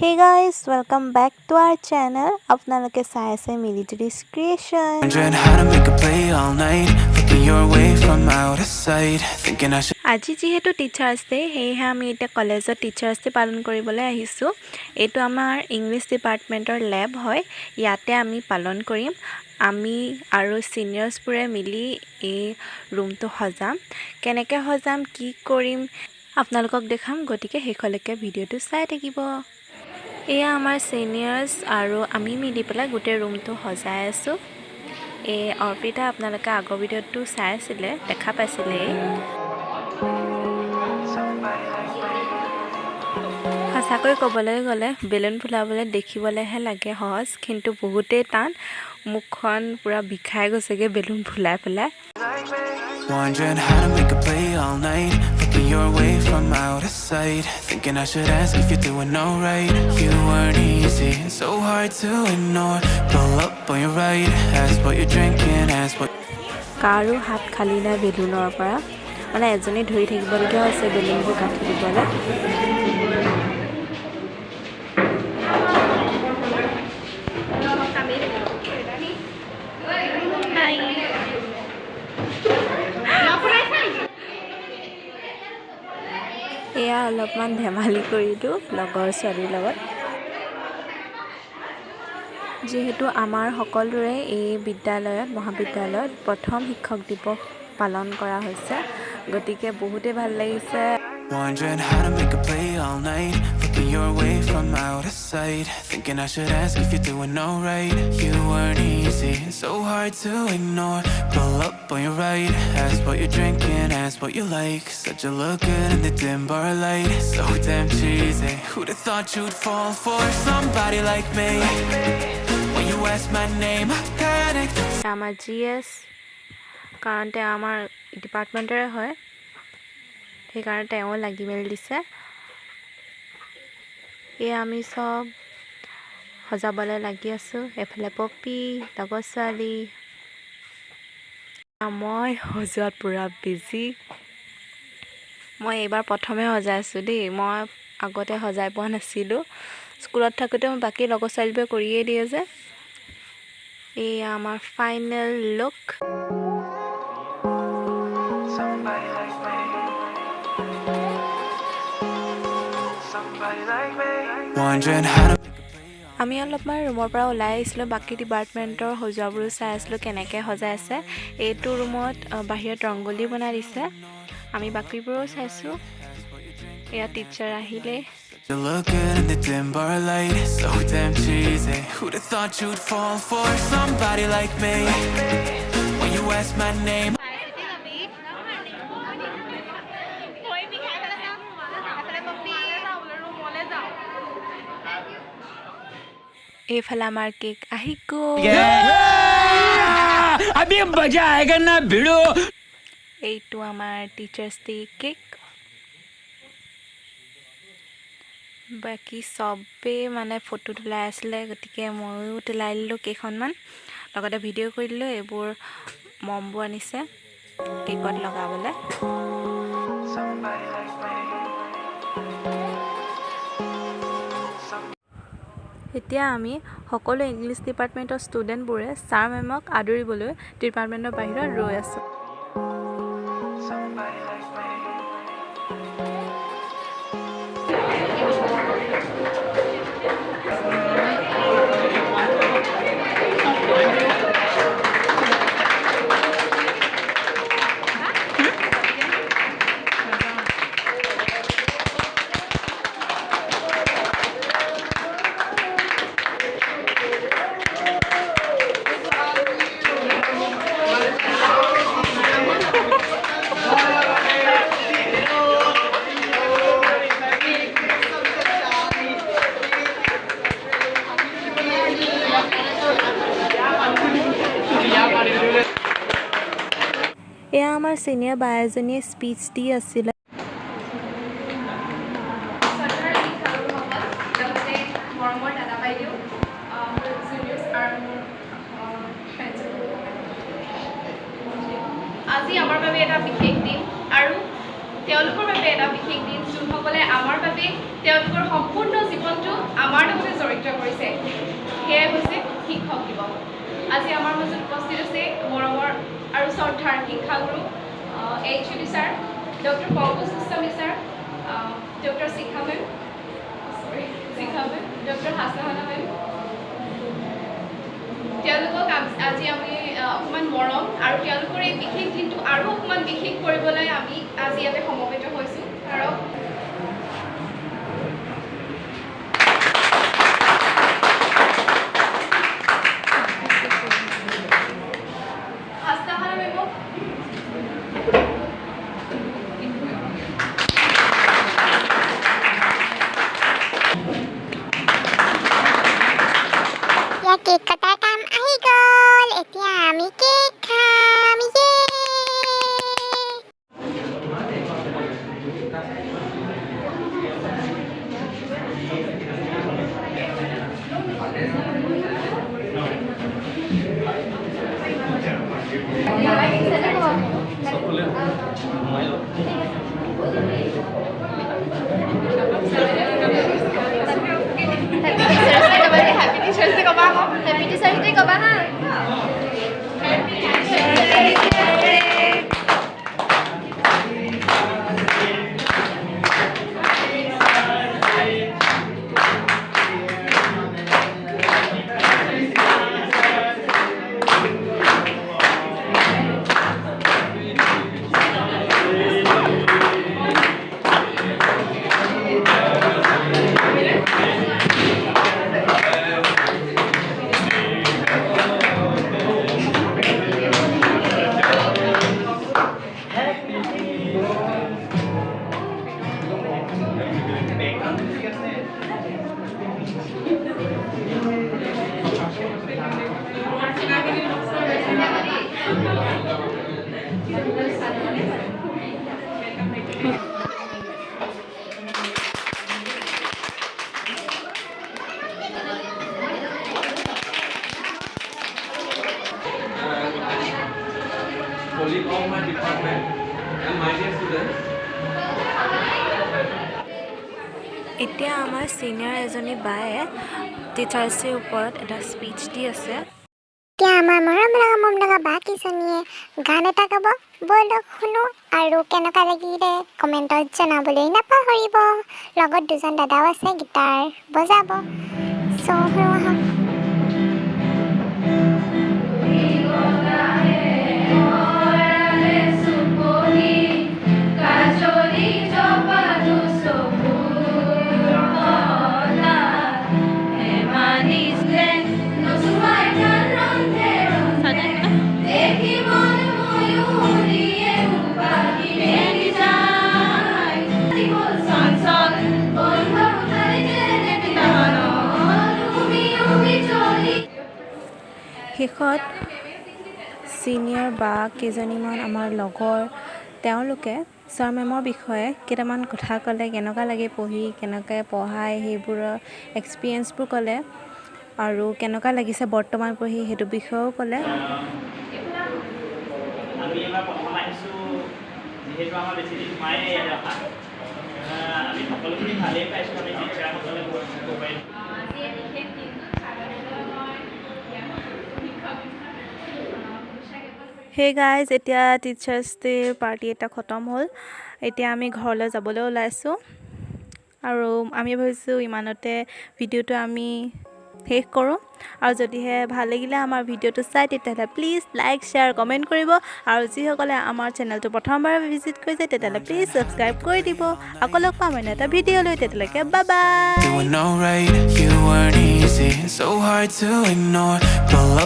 Hey guys, welcome back to our channel. আপোনালোকে চাই আছে Military's Creation. Wondering how to make a play all night. Looking your way from out of sight. Thinking I should. আজি যেহেতু teachers day সেয়েহে আমি এতিয়া কলেজত teachers day পালন কৰিবলৈ আহিছোঁ। এইটো আমাৰ ইংলিছ ডিপাৰ্টমেণ্টৰ লেব হয়। ইয়াতে আমি পালন কৰিম। আমি আৰু চিনিয়ৰ্ছবোৰে মিলি এই ৰুমটো সজাম। কেনেকৈ সজাম, কি কৰিম আপোনালোকক দেখাম, গতিকে শেষলৈকে ভিডিঅ'টো চাই থাকিব। এয়া আমাৰ চিনিয়ৰ্ছ আৰু আমি মিলি পেলাই গোটেই ৰুমটো সজাই আছোঁ। এই অৰ্পিতা আপোনালোকে আগৰ ভিডিঅ'টো চাই আছিলে, দেখা পাইছিলে। সঁচাকৈ ক'বলৈ গ'লে বেলুন ফুলাবলৈ দেখিবলৈহে লাগে সহজ, কিন্তু বহুতেই টান। মুখখন পূৰা বিষাই গৈছেগৈ বেলুন ফুলাই পেলাই। Wondering how to make a play all night. Looking your way from out of sight. Thinking I should ask if you're doing alright. You weren't easy, so hard to ignore. Pull up on your right, ask what you're drinking, ask what. কাৰো হাত খালী নাই বেলুনৰ পৰা, মানে এজনী ধৰি থাকিবলগীয়া হৈছে বেলুনবোৰ কাটি দিবলৈ। এয়া অলপমান ধেমালি কৰিলোঁ লগৰ ছোৱালীৰ লগত। যিহেতু আমাৰ সকলোৰে এই মহাবিদ্যালয়ত প্ৰথম শিক্ষক দিৱস পালন কৰা হৈছে, গতিকে বহুতেই ভাল লাগিছে। Wondering how to make a play all night. Looking your way from out of sight. Thinking I should ask if you're doing alright. You weren't easy, so hard to ignore. Pull up on your right, ask what you're drinking, ask what you like. Said you look good in the dim bar light. So damn cheesy. Who'd have thought you'd fall for somebody like me? When you ask my name, I panicked. আমাৰ GS কাৰণ তেওঁ আমাৰ ডিপাৰ্টমেণ্টৰে হয়, সেইকাৰণে তেওঁ লাগি মেলি দিছে। এয়া আমি চব সজাবলৈ লাগি আছোঁ। এফালে পপি, লগৰ ছোৱালী, মই সজোৱাত পূৰা বিজি। মই এইবাৰ প্ৰথমে সজাইছোঁ দেই, মই আগতে সজাই পোৱা নাছিলোঁ। স্কুলত থাকোঁতে মই বাকী লগৰ ছোৱালীবোৰে কৰিয়ে দিয়ে যে। এয়া আমাৰ final look. Wondering how to. আমি অলপমান ৰুমৰ পৰা ওলাই আহিছিলোঁ, বাকী ডিপাৰ্টমেণ্টৰ সজোৱাবোৰো চাই আছিলোঁ কেনেকৈ সজাই আছে। এইটো ৰুমত বাহিৰত ৰংগলী বনাই দিছে, আমি বাকীবোৰো চাইছোঁ। এয়া টিচাৰ আহিলে। You look good in the dim bar light. So damn cheesy. Who'd have thought you'd fall for somebody like me? When you ask my name. এইফালে আমাৰ কেক আহি গ'ল। এইটো আমাৰ টিচাৰ্ছ ডে কেক। বাকী চবেই মানে ফটো তোলাই আছিলে, গতিকে ময়ো তোলাই দিলোঁ কেইখনমান, লগতে ভিডিঅ' কৰি দিলোঁ। এইবোৰ মমবোৰ আনিছে কেকত লগাবলৈ। এতিয়া আমি সকলো ইংলিছ ডিপাৰ্টমেণ্টৰ ষ্টুডেণ্টবোৰে ছাৰ মেমক আদৰিবলৈ ডিপাৰ্টমেণ্টৰ বাহিৰত ৰৈ আছোঁ। এয়া আমাৰ চিনিয়ৰ বা এজনীয়ে স্পীচ দি আছিলে। আজি আমাৰ বাবে এটা বিশেষ দিন আৰু তেওঁলোকৰ বাবে এটা বিশেষ দিন যোনসকলে আমাৰ বাবে তেওঁলোকৰ সম্পূৰ্ণ জীৱনটো আমাৰ লগতে জড়িত কৰিছে সেয়াই হৈছে শিক্ষক দিৱস আজি আমাৰ মাজত উপস্থিত আছে মৰমৰ আৰু শ্ৰদ্ধাৰ শিক্ষাগুৰু HOD sir doctor Pankaj Goswami sir doctor Shikha ma'am doctor Hasahana ma'am তেওঁলোকক আজি আমি অকণমান মৰম আৰু তেওঁলোকৰ এই বিশেষ দিনটো আৰু অকণমান বিশেষ কৰিবলৈ আমি আজি ইয়াতে সমবেত হৈছোঁ আৰু হাছাহানা মেমক কেক কটাৰ কাম আহি গ'ল এতিয়া আমি কেক খাম Happy Teacher's Day ka ba ha? colleague of my department and my dear students. এতিয়া আমাৰ সিনিয়ৰ এজনী বায়ে টিচাৰ্ছ ডেৰ ওপৰত এটা স্পীচ দি আছে এতিয়া আমাৰ মৰম লগা বা কিজনীয়ে গান এটা গাব ব'লক শুনো আৰু কেনেকুৱা লাগিলে কমেণ্টত জনাবলৈ নাপাহৰিব লগত দুজন দাদাও আছে গীটাৰ বজাব চ' শুনো আহক শেষত ছিনিয়ৰ বা কেইজনীমান আমাৰ লগৰ তেওঁলোকে ছাৰ মেমৰ বিষয়ে কেইটামান কথা ক'লে কেনেকুৱা লাগে পঢ়ি কেনেকৈ পঢ়ায় সেইবোৰৰ এক্সপিৰিয়েঞ্চবোৰ ক'লে আৰু কেনেকুৱা লাগিছে বৰ্তমান পঢ়ি সেইটো বিষয়েও ক'লে আমি এবাৰ প্ৰথম আহিছোঁ যিহেতু আমাৰ বেছি দিন হোৱাই ইয়াতে অহা আমি সকলোখিনি ভালেই পাইছোঁ আমি টিচাৰসকলে ক'ব পাৰিম হেই গাইজ এতিয়া টিচাৰ্ছ ডেৰ পাৰ্টি এটা খতম হ'ল এতিয়া আমি ঘৰলৈ যাবলৈ ওলাইছোঁ আৰু আমি ভাবিছোঁ ইমানতে ভিডিঅ'টো আমি শেষ কৰোঁ আৰু যদিহে ভাল লাগিলে আমাৰ ভিডিঅ'টো চাই তেতিয়াহ'লে প্লিজ লাইক শ্বেয়াৰ কমেণ্ট কৰিব আৰু যিসকলে আমাৰ চেনেলটো প্ৰথমবাৰ ভিজিট কৰিছে তেতিয়াহ'লে প্লিজ ছাবস্ক্ৰাইব কৰি দিব আকৌ লগ পাম অন্য এটা ভিডিঅ' লৈ তেতিয়ালৈকে বাই বাই